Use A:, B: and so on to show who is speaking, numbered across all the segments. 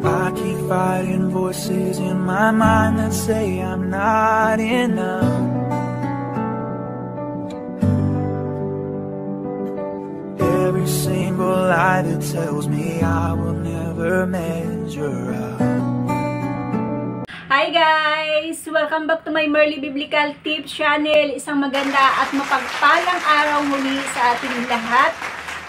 A: I keep fighting voices in my mind that say I'm not enough. Every single lie that tells me I will never measure up.
B: Hi guys! Welcome back to my Merly Biblical Tips channel. Isang maganda at mapagpalang araw muli sa ating lahat.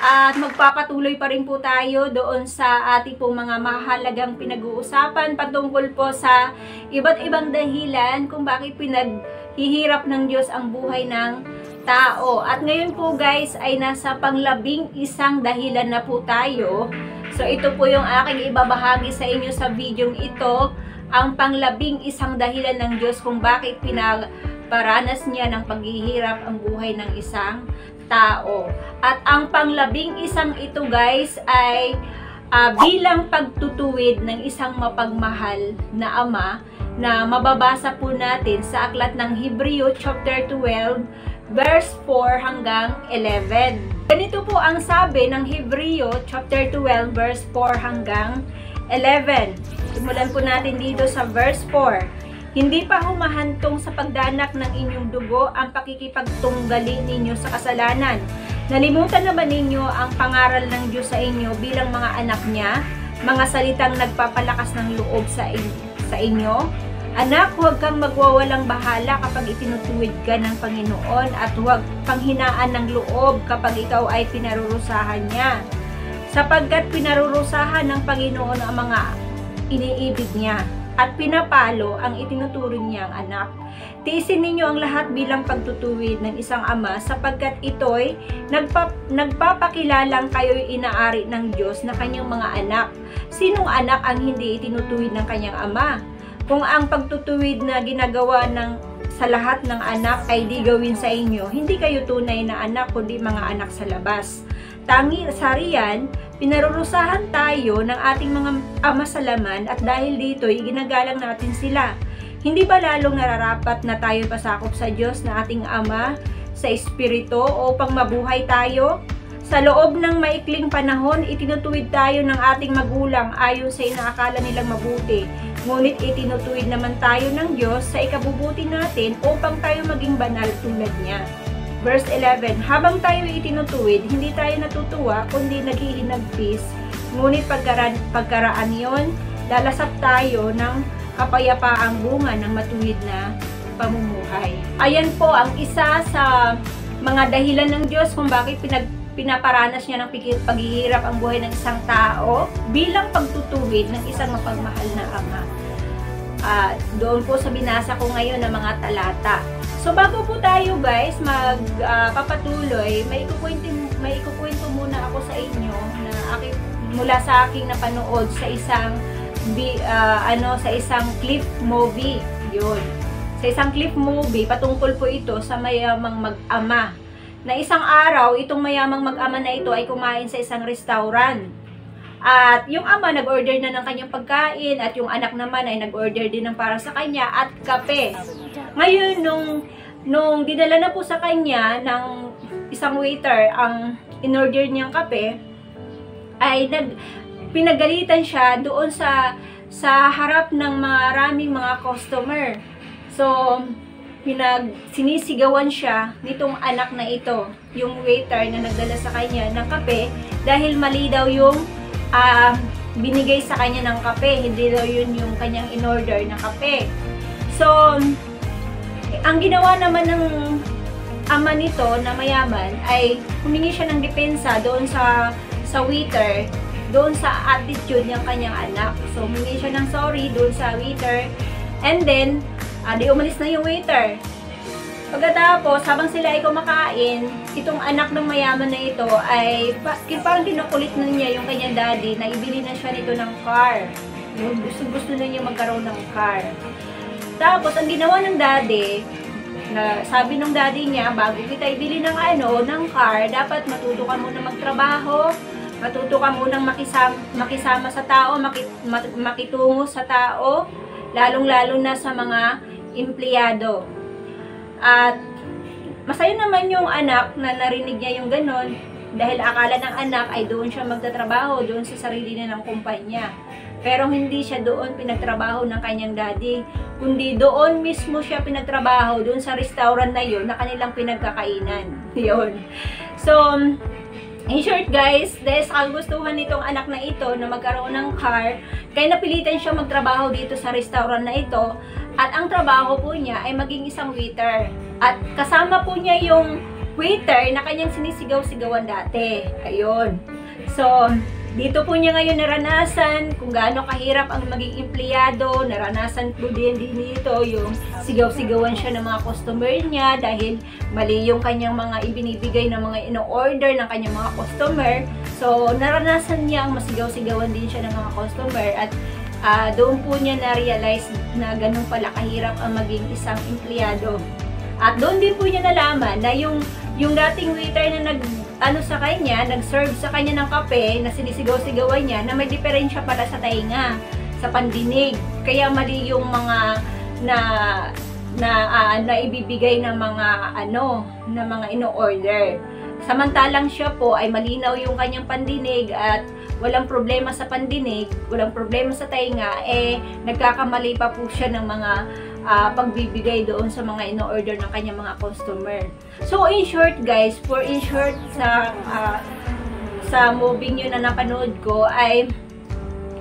B: At magpapatuloy pa rin po tayo doon sa ating pong mga mahalagang pinag-uusapan patungkol po sa iba't ibang dahilan kung bakit pinaghihirap ng Diyos ang buhay ng tao. At ngayon po guys ay nasa pang-11 dahilan na po tayo. So ito po yung aking ibabahagi sa inyo sa video ito, ang pang-11 dahilan ng Diyos kung bakit pinaparanas niya ng paghihirap ang buhay ng isang tao. At ang pang-11 ito guys ay bilang pagtutuwid ng isang mapagmahal na ama na mababasa po natin sa aklat ng Hebreo chapter 12 verse 4 hanggang 11. Ganito po ang sabi ng Hebreo chapter 12 verse 4 hanggang 11. Simulan po natin dito sa verse 4. Hindi pa humahantong sa pagdanak ng inyong dugo ang pakikipagtunggali ninyo sa kasalanan. Nalimutan na ba ninyo ang pangaral ng Diyos sa inyo bilang mga anak niya? Mga salitang nagpapalakas ng loob sa inyo? Anak, huwag kang magwawalang bahala kapag itinutuwid ka ng Panginoon at huwag panghinaan ng loob kapag ikaw ay pinarurusahan niya. Sapagkat pinarurusahan ng Panginoon ang mga iniibig niya at pinapalo ang itinuturing niyang anak. Tiisin ninyo ang lahat bilang pagtutuwid ng isang ama sapagkat ito'y nagpapakilalang kayo'y inaari ng Diyos na kanyang mga anak. Sinong anak ang hindi itinutuwid ng kanyang ama? Kung ang pagtutuwid na ginagawa sa lahat ng anak ay di gawin sa inyo, hindi kayo tunay na anak kundi mga anak sa labas. Tangi sa riyan, pinarurusahan tayo ng ating mga ama sa laman at dahil dito, ginagalang natin sila. Hindi ba lalong nararapat na tayo pasakop sa Diyos na ating Ama sa Espiritu upang mabuhay tayo? Sa loob ng maikling panahon, itinutuwid tayo ng ating magulang ayon sa inaakala nilang mabuti. Ngunit itinutuwid naman tayo ng Diyos sa ikabubuti natin upang tayo maging banal tulad niya. Verse 11, habang tayo itinutuwid, hindi tayo natutuwa, kundi naghihinagpis. Ngunit pagkaraan yon, lalasap tayo ng kapayapaang bunga ng matuwid na pamumuhay. Ayan po ang isa sa mga dahilan ng Diyos kung bakit pinaparanas niya ng paghihirap ang buhay ng isang tao bilang pagtutuwid ng isang mapagmahal na ama. Doon po sa binasa ko ngayon na mga talata. So bago po tayo guys magpapatuloy, may ikukwento muna ako sa inyo na mula sa aking napanood sa isang clip movie. Yun. Sa isang clip movie, patungkol po ito sa mayamang mag-ama. Na isang araw, itong mayamang mag-ama na ito ay kumain sa isang restaurant. At yung ama nag-order na ng kanyang pagkain at yung anak naman ay nag-order din ng para sa kanya at kape. Ngayon, nung dinala na po sa kanya ng isang waiter ang in-order niyang kape, ay pinagalitan siya doon sa harap ng maraming mga customer. So, sinisigawan siya nitong anak na ito, yung waiter na nagdala sa kanya ng kape, dahil mali daw yung binigay sa kanya ng kape, hindi daw yun yung kanyang in-order na kape. So, ang ginawa naman ng ama nito na mayaman ay humingi siya ng depensa doon sa waiter, doon sa attitude ng kanyang anak. So, humingi siya ng sorry doon sa waiter, and then, di umalis na yung waiter. Pagkatapos, habang sila ay kumakain, itong anak ng mayaman na ito ay parang kinukulit na niya yung kanyang daddy na ibili na siya nito ng car. Gusto na niya magkaroon ng car. Tapos, ang ginawa ng daddy, sabi ng daddy niya, bago kita ibili ng car, dapat matuto ka muna magtrabaho, matuto ka munang makisama sa tao, makitungo sa tao, lalong-lalo na sa mga empleyado. At masaya naman yung anak na narinig niya yung ganon, dahil akala ng anak ay doon siya magtatrabaho, doon sa sarili niya ng kumpanya. Pero hindi siya doon pinagtrabaho ng kanyang daddy, kundi doon mismo siya pinagtrabaho, doon sa restaurant na yun, na kanilang pinagkakainan. Yun. So, in short guys, dahil sa kagustuhan nitong anak na ito na magkaroon ng car, kaya napilitan siya magtrabaho dito sa restaurant na ito. At ang trabaho po niya ay maging isang waiter. At kasama po niya yung waiter na kanyang sinisigaw-sigawan dati. Ayun. So, dito po niya ngayon naranasan kung gaano kahirap ang maging empleyado. Naranasan po din dito yung sigaw-sigawan siya ng mga customer niya dahil mali yung kanyang mga ibinibigay na mga ino-order ng kanyang mga customer. So, naranasan niya ang masigaw-sigawan din siya ng mga customer at doon po niya na-realize na ganun pala kahirap ang maging isang empleyado. At doon din po niya nalaman na yung dating waiter na nag-serve sa kanya ng kape na sinisigaw-sigawan niya na may diferensya pala sa tainga, sa pandinig. Kaya mali yung mga na ibibigay ng mga ino-order. Samantalang siya po ay malinaw yung kanyang pandinig at walang problema sa pandinig, walang problema sa tainga, nagkakamali pa po siya ng mga pagbibigay doon sa mga ino-order ng kanyang mga customer. So in short guys, sa movie nyo na napanood ko ay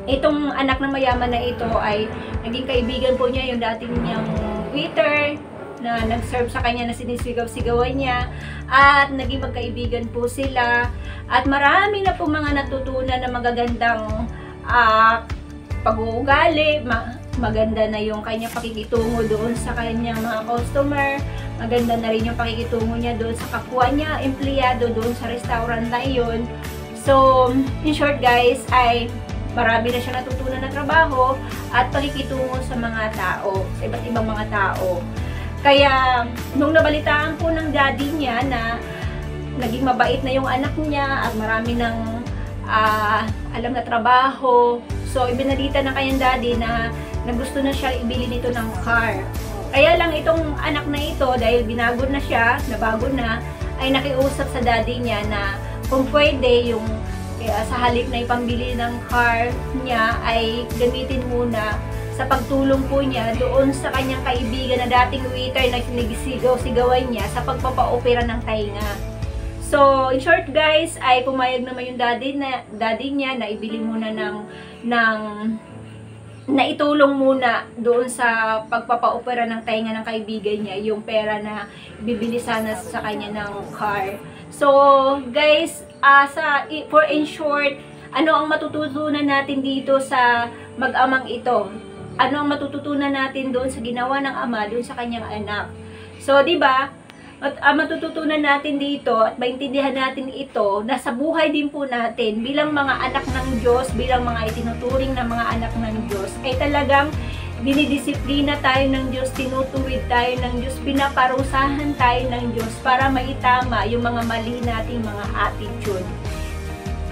B: itong anak na mayaman na ito ay naging kaibigan po niya yung dating niyang waiter na nag-serve sa kanya na sinisigaw-sigawan niya at naging magkaibigan po sila at marami na po mga natutunan na magagandang pag-uugali, maganda na yung kanyang pakikitungo doon sa kanyang mga customer, maganda na rin yung pakikitungo niya doon sa kapwa niya, empleyado doon sa restaurant na yun. So, in short guys, ay marami na siya natutunan na trabaho at pakikitungo sa mga tao, sa iba't ibang mga tao. Kaya, nung nabalitaan po ng daddy niya na naging mabait na yung anak niya at marami ng alam na trabaho, so ibinalita ng kanyang daddy na gusto na siya ibili nito ng car. Kaya lang itong anak na ito, dahil binagod na siya, nabago na, ay nakiusap sa daddy niya na kung pwede yung sa halip na ipambili ng car niya ay gamitin muna sa pagtulong po niya doon sa kanyang kaibigan na dating waiter na sinisigaw-sigawan niya sa pagpapa-opera ng tainga. So, in short guys, ay pumayag naman yung daddy niya na ibili muna na itulong muna doon sa pagpapa-opera ng tainga ng kaibigan niya yung pera na bibili sana sa kanya ng car. So, guys, for in short, ano ang matututunan natin dito sa mag-amang ito? Ano ang matututunan natin doon sa ginawa ng ama doon sa kanyang anak? So, di ba? At matututunan natin dito at maintindihan natin ito na sa buhay din po natin bilang mga anak ng Diyos, bilang mga itinuturing na mga anak ng Diyos, ay talagang dinidisiplina tayo ng Diyos, tinutuwid tayo ng Diyos, pinaparusahan tayo ng Diyos para maitama yung mga mali nating mga attitude.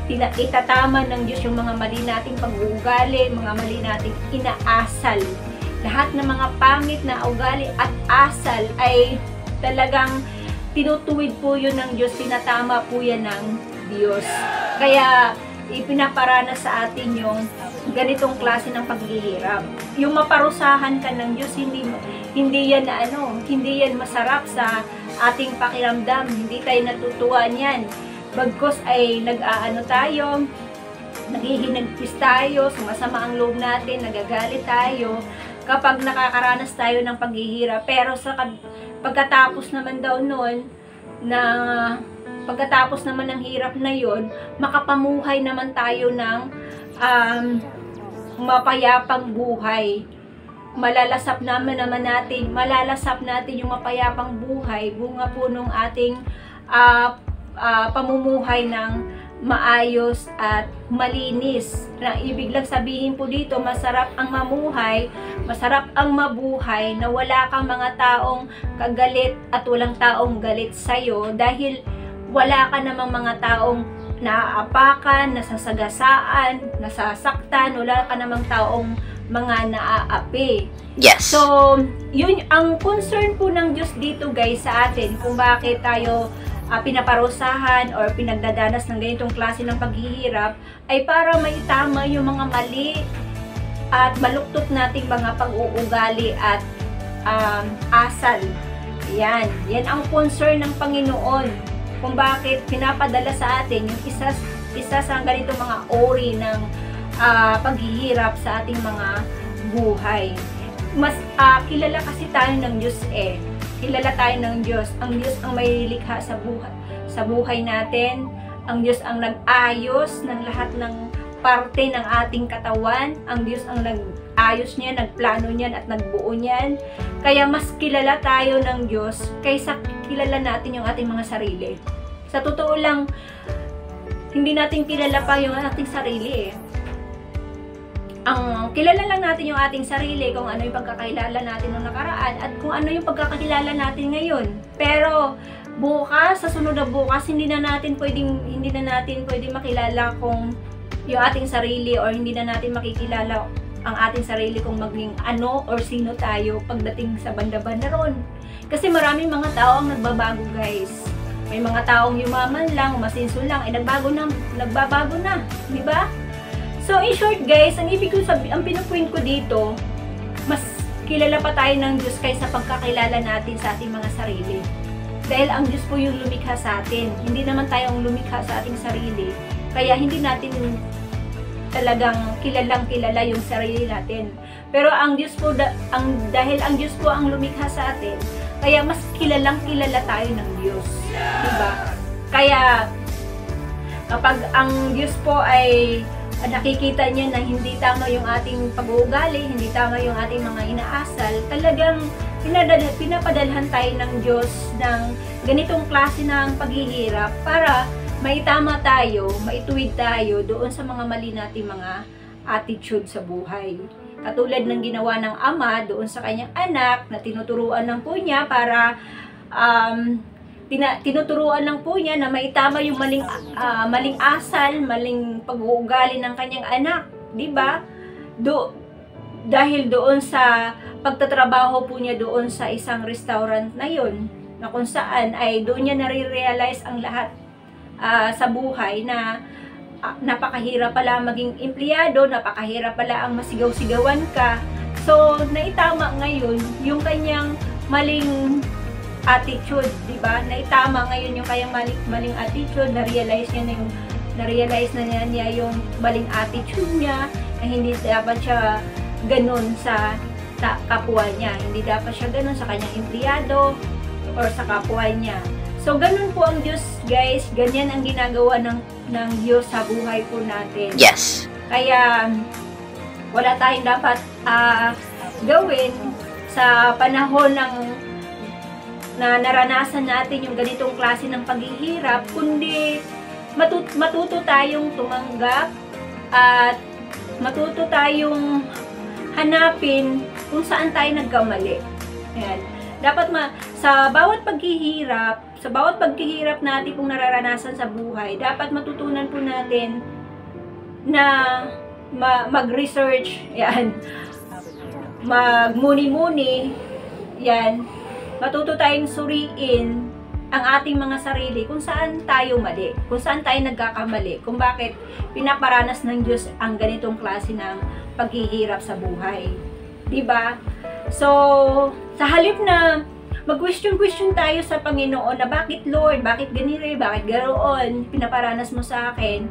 B: Itatama ng Diyos yung mga mali nating pag-uugali, mga mali nating inaasal. Lahat ng mga pangit na ugali at asal ay talagang tinutuwid po yun ng Diyos, tinatama po yan ng Diyos. Kaya ipinaparanas sa atin yung ganitong klase ng paghihirap. Yung maparusahan ka ng Diyos, hindi yan masarap sa ating pakiramdam, hindi tayo natutuwa niyan. Bagkos ay tayo, naghihinagpis tayo, sumasama ang loob natin, nagagalit tayo kapag nakakaranas tayo ng paghihirap. Pero pagkatapos naman daw nun, pagkatapos naman ng hirap na yon, makapamuhay naman tayo ng mapayapang buhay. Malalasap naman natin yung mapayapang buhay, bunga po nung ating pamumuhay ng maayos at malinis. Na ibig lang sabihin po dito, masarap ang mamuhay, masarap ang mabuhay na wala kang mga taong kagalit at walang taong galit sa'yo dahil wala ka namang mga taong naaapakan, nasasagasaan, nasasaktan, wala ka namang taong mga naaapi.
C: Yes.
B: So, yun ang concern po ng Diyos dito guys sa atin kung bakit tayo pinaparusahan or pinagdadanas ng ganitong klase ng paghihirap ay para maitama yung mga mali at baluktot nating mga pag-uugali at asal. Yan ang concern ng Panginoon kung bakit pinapadala sa atin yung isa sa ganito mga ori ng paghihirap sa ating mga buhay. Mas kilala kasi tayo ng Diyos Kilala tayo ng Diyos. Ang Diyos ang may likha sa buhay natin. Ang Diyos ang nag-ayos ng lahat ng parte ng ating katawan. Ang Diyos ang nag-ayos niyan, nagplano niyan at nagbuo niyan. Kaya mas kilala tayo ng Diyos kaysa kilala natin yung ating mga sarili. Sa totoo lang, hindi natin kilala pa yung ating sarili Ang kilala lang natin yung ating sarili kung ano yung pagkakilala natin noong nakaraan at kung ano yung pagkakilala natin ngayon. Pero bukas, sa sunod na bukas, hindi na natin pwedeng makilala kung yung ating sarili or hindi na natin makikilala ang ating sarili kung maging ano or sino tayo pagdating sa banda-banda ron. Kasi maraming mga tao ang nagbabago, guys. May mga taong yumaman lang, masinso lang, nagbabago na, di ba? So, in short guys, ang ibig ko sabihin, ang pinupoint ko dito, mas kilala pa tayo ng Diyos kaysa pagkakilala natin sa ating mga sarili. Dahil ang Diyos po yung lumikha sa atin. Hindi naman tayong lumikha sa ating sarili. Kaya hindi natin talagang kilala yung sarili natin. Pero ang Diyos po, dahil ang Diyos po ang lumikha sa atin, kaya mas kilala tayo ng Diyos. Diba? Kaya, kapag ang Diyos po ay nakikita niya na hindi tama yung ating pag-uugali, hindi tama yung ating mga inaasal, talagang pinapadalhan tayo ng Diyos ng ganitong klase ng paghihirap para maitama tayo, maituwid tayo doon sa mga mali nating mga attitude sa buhay. Katulad ng ginawa ng ama doon sa kanyang anak na tinuturuan lang po niya para tinuturuan lang po niya na maitama yung maling asal, maling pag-uugali ng kanyang anak, 'di ba? Dahil doon sa pagtatrabaho po niya doon sa isang restaurant na 'yon, na kung saan ay doon niya nare-realize ang lahat sa buhay na napakahirap pala maging empleyado, napakahirap pala ang masigaw-sigawan ka. So, naitama ngayon yung kanyang maling attitude, di ba? Naitama ngayon yung kanyang maling attitude, na-realize na niya yung maling attitude niya, na hindi dapat siya ganun sa kapwa niya. Hindi dapat siya ganun sa kanyang empleyado or sa kapwa niya. So, ganun po ang Diyos, guys. Ganyan ang ginagawa ng Diyos sa buhay po natin.
C: Yes.
B: Kaya, wala tayong dapat gawin sa panahon na naranasan natin yung ganitong klase ng paghihirap, kundi matuto tayong tumanggap at matuto tayong hanapin kung saan tayo nagkamali. Ayan. Dapat sa bawat paghihirap natin kung nararanasan sa buhay, dapat matutunan po natin na mag-research, yan, magmuni-muni, yan, matuto tayong suriin ang ating mga sarili kung saan tayo mali, kung saan tayo nagkakamali, kung bakit pinaparanas ng Diyos ang ganitong klase ng paghihirap sa buhay. Diba? So, sa halip na mag-question tayo sa Panginoon na bakit Lord, bakit ganito, bakit garoon, pinaparanas mo sa akin.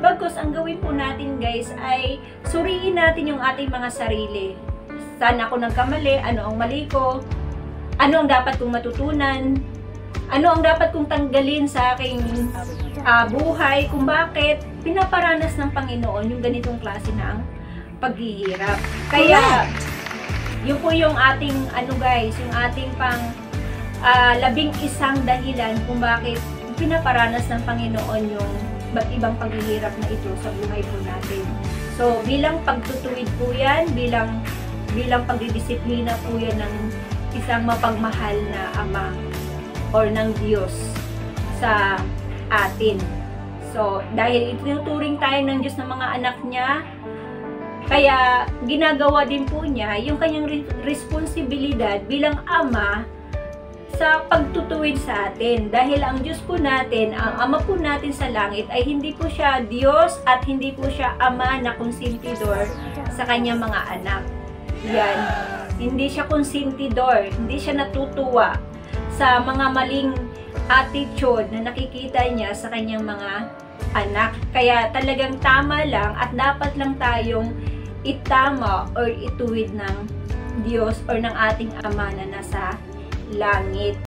B: Bagkus, ang gawin po natin guys ay suriin natin yung ating mga sarili. Saan ako nagkamali, ano ang mali ko, ano ang dapat kong matutunan, ano ang dapat kong tanggalin sa aking buhay, kung bakit pinaparanas ng Panginoon yung ganitong klase ng paghihirap. Kaya, yun po yung ating, guys, yung ating pang 11 dahilan kung bakit pinaparanas ng Panginoon yung ba't ibang paghihirap na ito sa buhay po natin. So, bilang pagtutuwid po yan, bilang pagdidisiplina po yan ng isang mapagmahal na Ama or ng Diyos sa atin. So, dahil itinuturing tayo ng Diyos ng mga anak niya, kaya ginagawa din po niya yung kanyang responsibilidad bilang Ama sa pagtutuwid sa atin. Dahil ang Diyos po natin, ang Ama po natin sa langit ay hindi po siya Diyos at hindi po siya Ama na konsentidor sa kanyang mga anak. Yan. Hindi siya konsentidor, hindi siya natutuwa sa mga maling attitude na nakikita niya sa kanyang mga anak. Kaya talagang tama lang at dapat lang tayong itama or ituwid ng Diyos or ng ating Ama na nasa langit.